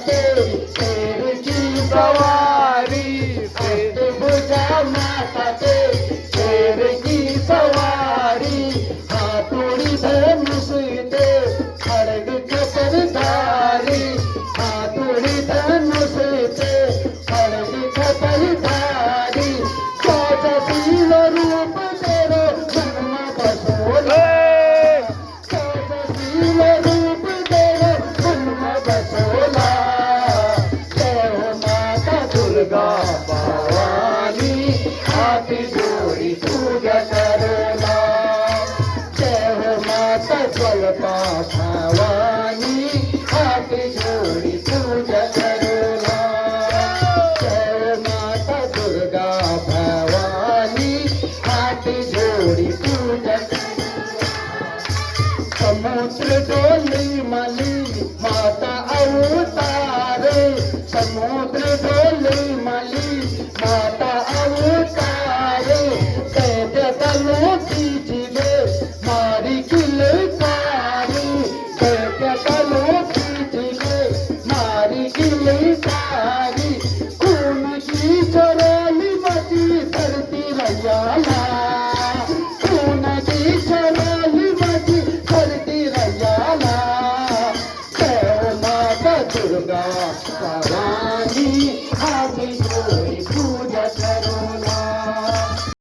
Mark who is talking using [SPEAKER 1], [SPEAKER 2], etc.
[SPEAKER 1] तेरी शेर की सवारी अष्टभुजा माता तेरी शेर की सवारी हाथोड़ी धनुष ते खड़ग कपरधारी हाथोड़ी धनुष ते खड़ग कपरधारी चौचशील रूप तेरो जन्म बसोला चौचशील रूप तेरो जन्म बसोला जय हो माता दुर्गा भवानी हाथ जोड़ी पूजा करोला जय हो माता ज्वलता भवानी हाथ जोड़ी पूजा करोला जय हो माता दुर्गा भवानी हाथ जोड़ी पूजा समुद्र डोली मली माता अवतारे समुद्र डोली मली माता अवतारे दैत्य तलो कीजिए मारी किलकारी दैत्य तलो कीजिए मारी किलकारी खून की चोरली मची धरती रैयाला खून की चोरली मची धरती रैयाला जय माता दुर्गा भवानी हाथ